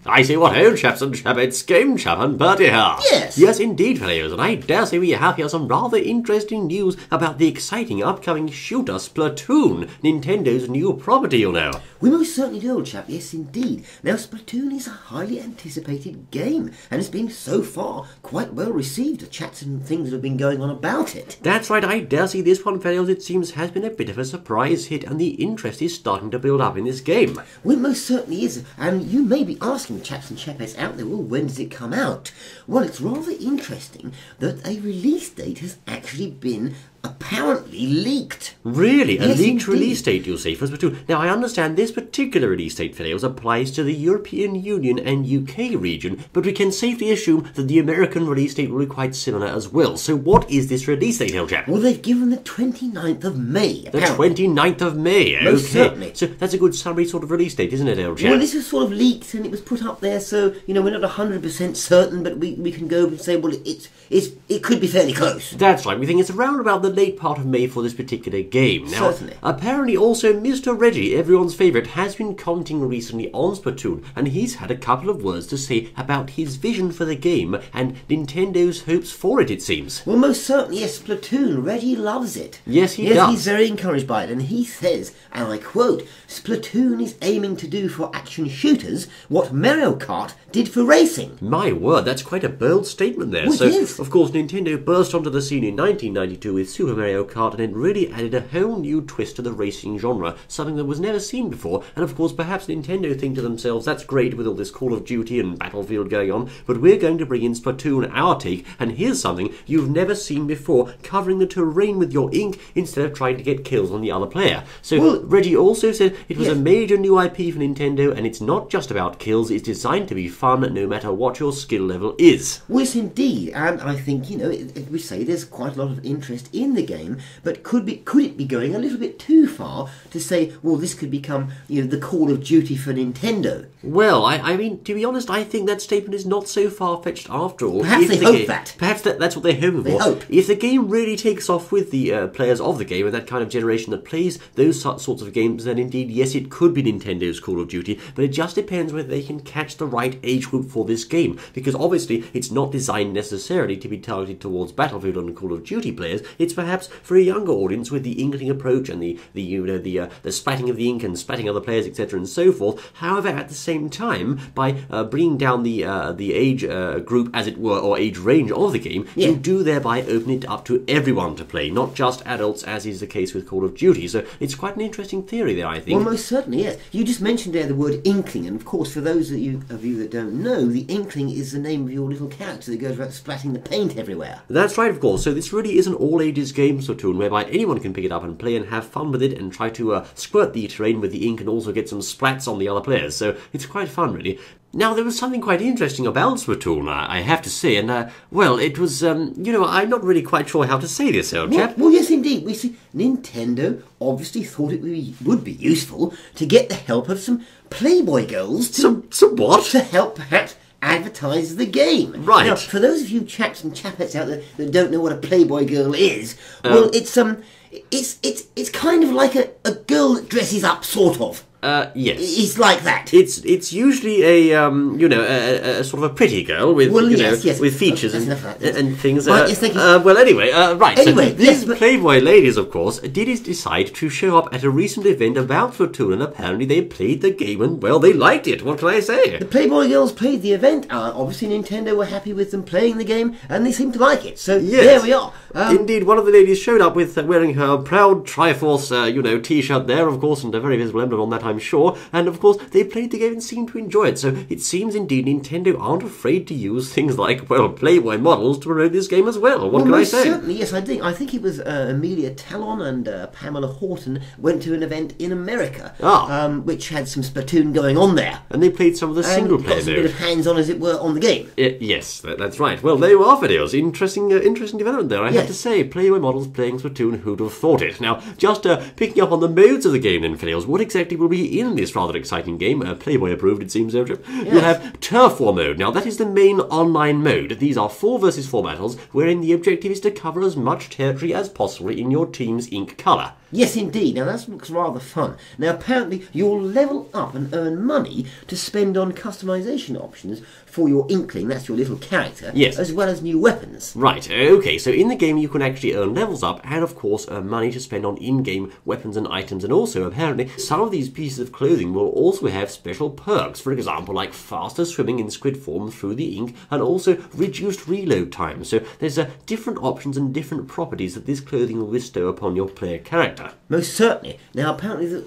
I say what ho, chaps and chappets, Game Chap and Bertie here. Yes. Yes, indeed, fellows, and I dare say we have here some rather interesting news about the exciting upcoming shooter Splatoon, Nintendo's new property, you know. We most certainly do, old chap, yes indeed. Now, Splatoon is a highly anticipated game, and it's been so far quite well received. The chats and things that have been going on about it. That's right, I dare say this one, fellows, it seems has been a bit of a surprise hit, and the interest is starting to build up in this game. Well, it most certainly is, and you may be asking the chaps and chappettes out there, well, when does it come out? Well, it's rather interesting that a release date has actually been apparently leaked. Really? A Yes, leaked indeed. release date, you'll say, for Splatoon. Now, I understand this particular release date, fellows, applies to the European Union and UK region, but we can safely assume that the American release date will be quite similar as well. So what is this release date, old chap? Well, they've given the 29th of May, The apparently. 29th of May, okay. Most certainly. So that's a good summary sort of release date, isn't it, old chap? Well, this was sort of leaked and it was put up there, so, you know, we're not 100% certain, but we can go and say, well, it could be fairly close. That's right, we think it's around about the late part of May for this particular game. Now, Certainly. apparently also Mr. Reggie, everyone's favourite, has been commenting recently on Splatoon, and he's had a couple of words to say about his vision for the game and Nintendo's hopes for it, it seems. Well, most certainly, yes, Splatoon. Reggie loves it. Yes, he does. He's very encouraged by it, and he says, and I quote, Splatoon is aiming to do for action shooters what Mario Kart did for racing. My word, that's quite a bold statement there. Well, So, it is. of course, Nintendo burst onto the scene in 1992 with Super Mario Kart, and it really added a whole new twist to the racing genre, something that was never seen before. And of course, perhaps Nintendo think to themselves, that's great with all this Call of Duty and Battlefield going on, but we're going to bring in Splatoon, our take, and here's something you've never seen before, covering the terrain with your ink instead of trying to get kills on the other player. So, Well, Reggie also said it was yes. a major new IP for Nintendo, and it's not just about kills, it's designed to be fun no matter what your skill level is. Well, yes, indeed, and I think, you know, we say there's quite a lot of interest in the game, but could it be going a little bit too far to say, well, this could become, you know, the Call of Duty for Nintendo? Well, I mean, to be honest, I think that statement is not so far-fetched after all. Perhaps If they the hope ga- that. Perhaps that's what they're hoping They for. hope. If the game really takes off with the players of the game and that kind of generation that plays those sorts of games, then indeed, yes, it could be Nintendo's Call of Duty, but it just depends whether they can catch the right age group for this game, because obviously it's not designed necessarily to be targeted towards Battlefield and Call of Duty players. It's perhaps for a younger audience with the inkling approach and the splatting of the ink and splatting other players, etc., and so forth. However, at the same time, by bringing down the age group, as it were, or age range of the game, Yeah. you do thereby open it up to everyone to play, not just adults, as is the case with Call of Duty. So it's quite an interesting theory there, I think. Well, most certainly, yes. You just mentioned there the word inkling, and of course, for those of you that don't know, the inkling is the name of your little character that goes about splatting the paint everywhere. That's right, of course. So this really is an all-ages game, Splatoon, whereby anyone can pick it up and play and have fun with it and try to squirt the terrain with the ink and also get some splats on the other players. So it's quite fun, really. Now, there was something quite interesting about Splatoon, I have to say, and, well, it was, you know, I'm not really quite sure how to say this, old chap. Well, yes, indeed. We see Nintendo obviously thought it would be useful to get the help of some Playboy girls Some what? to help perhaps advertise the game. Right. Now, for those of you chaps and chappettes out there that don't know what a Playboy girl is, well, it's kind of like a girl that dresses up, sort of. Yes. It's like that. It's usually a you know a sort of a pretty girl with Well, you yes, know yes. with features That's enough of that. and things. Right, yes, thank you. Well, anyway, right. Anyway, so these yes, but- Playboy ladies, of course, did decide to show up at a recent event about Splatoon, and apparently they played the game and well, they liked it. What can I say? The Playboy girls played the event. Obviously, Nintendo were happy with them playing the game, and they seemed to like it. So Yes. there we are. Indeed, one of the ladies showed up with wearing her proud Triforce, you know, T-shirt there, of course, and a very visible emblem on that, I'm sure. And of course, they played the game and seemed to enjoy it. So it seems indeed Nintendo aren't afraid to use things like, well, Playboy models to promote this game as well. What can I most say? certainly, yes, I think it was Amelia Talon and Pamela Horton went to an event in America, which had some Splatoon going on there. And they played some of the single-player got some bit mode. of hands-on, as it were, on the game. Yes, that's right. Well, there you are, videos. Interesting development there, I have Yes. to say. Playboy models playing Splatoon, who'd have thought it? Now, just picking up on the modes of the game then, videos, what exactly will be in this rather exciting game? Playboy approved, it seems, Joe. You'll have Turf War mode. Now, that is the main online mode. These are 4 versus 4 battles, wherein the objective is to cover as much territory as possible in your team's ink colour. Yes, indeed. Now, that looks rather fun. Now, apparently, you'll level up and earn money to spend on customization options for your Inkling, that's your little character, yes, as well as new weapons. Right, okay, so in the game you can actually earn levels up and, of course, earn money to spend on in-game weapons and items, and also, apparently, some of these pieces of clothing will also have special perks, for example, like faster swimming in squid form through the ink, and also reduced reload time. So there's different options and different properties that this clothing will bestow upon your player character. Most certainly. Now, apparently, there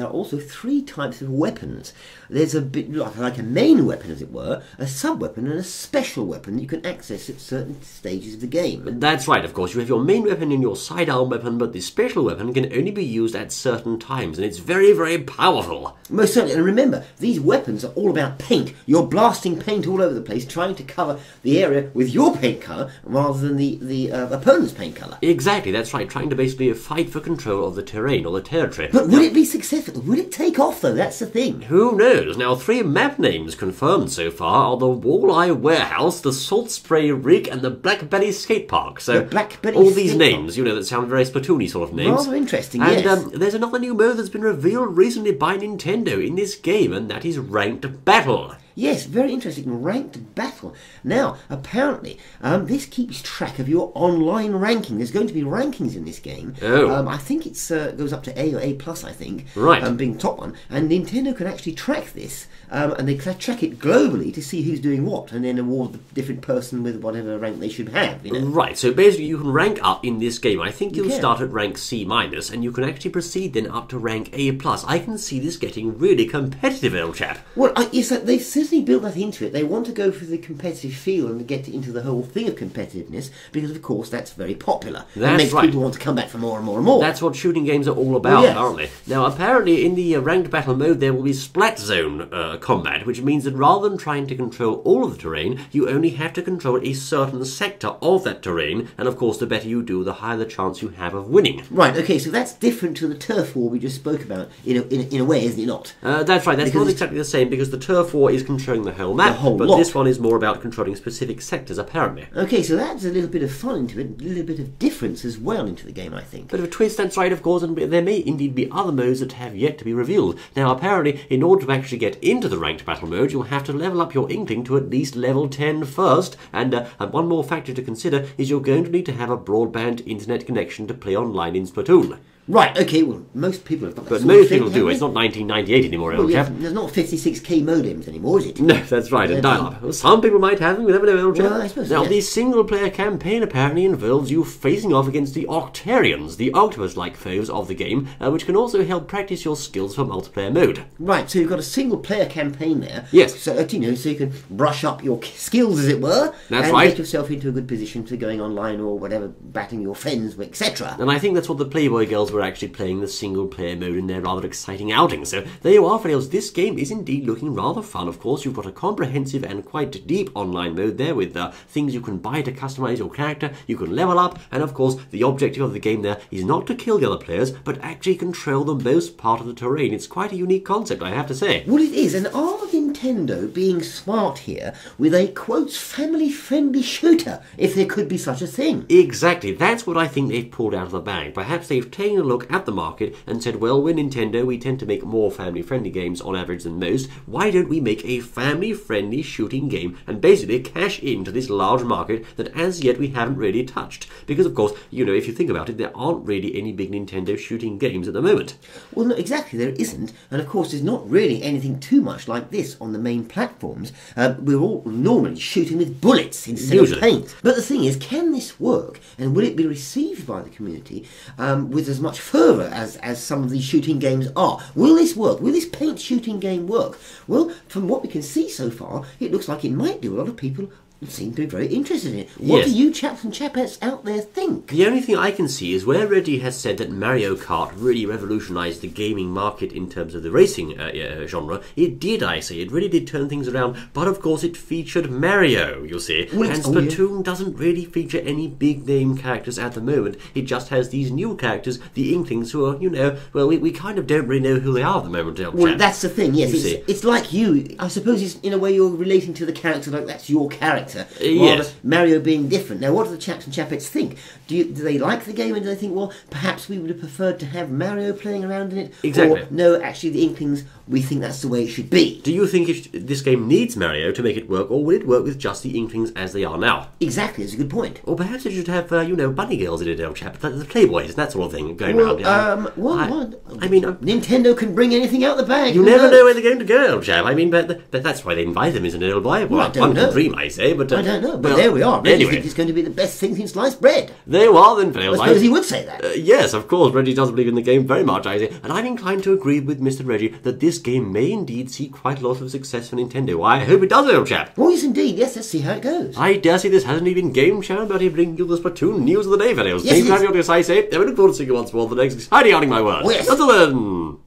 are also 3 types of weapons. There's a bit like a main weapon, as it were, a sub-weapon, and a special weapon that you can access at certain stages of the game. That's right, of course. You have your main weapon and your sidearm weapon, but the special weapon can only be used at certain times, and it's very, very powerful. Most certainly. And remember, these weapons are all about paint. You're blasting paint all over the place, trying to cover the area with your paint colour rather than the opponent's paint colour. Exactly, that's right. Trying to basically fight for control of the terrain or the territory. But will it be successful? Will it take off, though? That's the thing. Who knows? Now, 3 map names confirmed so far are the Walleye Warehouse, the Salt Spray Rig, and the Black Belly Skate Park. So, the Black Belly all these Skate names, you know, that sound very Splatoony sort of names. Rather interesting, and, yes. There's another new mode that's been revealed recently by Nintendo in this game, and that is Ranked Battle. Yes, very interesting. Ranked battle. Now, apparently, this keeps track of your online ranking. There's going to be rankings in this game. Oh. I think it goes up to A or A+, I think. Right. Being the top one. And Nintendo can actually track this, and they track it globally to see who's doing what, and then award the different person with whatever rank they should have, you know? Right, so basically you can rank up in this game. I think you'll can. start at rank C-, and you can actually proceed then up to rank A+. I can see this getting really competitive, old chap. Well, yes, they certainly built that into it. They want to go for the competitive feel and get into the whole thing of competitiveness because, of course, that's very popular. That's it makes right. people want to come back for more and more and more. That's what shooting games are all about, yes. aren't they? Now, apparently, in the ranked battle mode, there will be splat zone combat, which means that rather than trying to control all of the terrain, you only have to control a certain sector of that terrain, and of course, the better you do, the higher the chance you have of winning. Right, okay, so that's different to the turf war we just spoke about, in a way, isn't it not? That's right, that's not exactly the same, because the turf war is controlling the whole map, but lot. This one is more about controlling specific sectors, apparently. Okay, so that's a little bit of fun into it, a little bit of difference as well into the game, I think. Bit of a twist, that's right, of course, and there may indeed be other modes that have yet to be revealed. Now, apparently, in order to actually get into the ranked battle mode, you'll have to level up your Inkling to at least level 10 first, and one more factor to consider is you're going to need to have a broadband internet connection to play online in Splatoon. Right, okay, well, most people have got that But sort most of thing, people do. haven't It's not 1998 anymore, they? old Well, chap. yeah, there's not 56k modems anymore, is it? No, that's right, and dial-up. Well, some people might have them, we never know, old chap. Well, I suppose, now, yes. the single-player campaign apparently involves you facing off against the Octarians, the octopus-like foes of the game, which can also help practice your skills for multiplayer mode. Right, so you've got a single-player campaign there. Yes. So, so you can brush up your skills, as it were. That's and right. get yourself into a good position for going online or whatever, battling your friends, etc. And I think that's what the Playboy girls were actually playing, the single-player mode in their rather exciting outing. So there you are, Fails. This game is indeed looking rather fun. Of course, you've got a comprehensive and quite deep online mode there with things you can buy to customize your character, you can level up, and of course, the objective of the game there is not to kill the other players, but actually control the most part of the terrain. It's quite a unique concept, I have to say. Well, it is, and are Nintendo being smart here with a, quotes, family-friendly shooter, if there could be such a thing? Exactly, that's what I think they've pulled out of the bag. Perhaps they've taken a look at the market and said, well, we're Nintendo, we tend to make more family-friendly games on average than most. Why don't we make a family-friendly shooting game and basically cash into this large market that as yet we haven't really touched? Because, of course, you know, if you think about it, there aren't really any big Nintendo shooting games at the moment. Well, no, exactly, there isn't. And, of course, there's not really anything too much like this on the main platforms. We're all normally shooting with bullets instead of paint. But the thing is, can this work? And will it be received by the community with as much fervour as some of these shooting games are? Will this work? Will this paint shooting game work? Well, from what we can see so far, it looks like it might do. A lot of people seem to be very interested in it. What do you chaps and chapettes out there think? The only thing I can see is where Reggie has said that Mario Kart really revolutionised the gaming market in terms of the racing genre. It did, I say. It really did turn things around. But, of course, it featured Mario, you see. Well, and Splatoon doesn't really feature any big-name characters at the moment. It just has these new characters, the Inklings, who are, you know, well, we kind of don't really know who they are at the moment. Well, chat. that's the thing, yes. It's like you. I suppose in a way you're relating to the character like that's your character. better, Yes. rather Mario being different. Now, what do the chaps and chapettes think? Do they like the game, and do they think, well, perhaps we would have preferred to have Mario playing around in it? Exactly. Or, no, actually, the Inklings, we think that's the way it should be. Do you think this game needs Mario to make it work, or will it work with just the Inklings as they are now? Exactly, that's a good point. Or perhaps it should have, bunny girls in it, old chap, the Playboys and that sort of thing going Well, around. I mean, Nintendo can bring anything out the bag. you who never knows? know where they're going to go, old chap. I mean, but that's why they invite them, isn't it, old boy? Well, I don't one know. can dream, I say, but... I don't know, but well, there we are. Reggie Anyway, thinks it's going to be the best thing since sliced bread. there you are then, I Phil. suppose he would say that. Yes, of course, Reggie does believe in the game very much, I say, and I'm inclined to agree with Mr. Reggie that this game may indeed see quite a lot of success for Nintendo. I hope it does, old chap. Oh, yes, indeed. Yes, let's see how it goes. I dare say this hasn't even Game Show, but he bring you the Splatoon news of the day, fellows. Yes, Thank you it for having me on this, I say. I look forward to seeing you once more for the next exciting outing, my word. Oh, yes. Until then...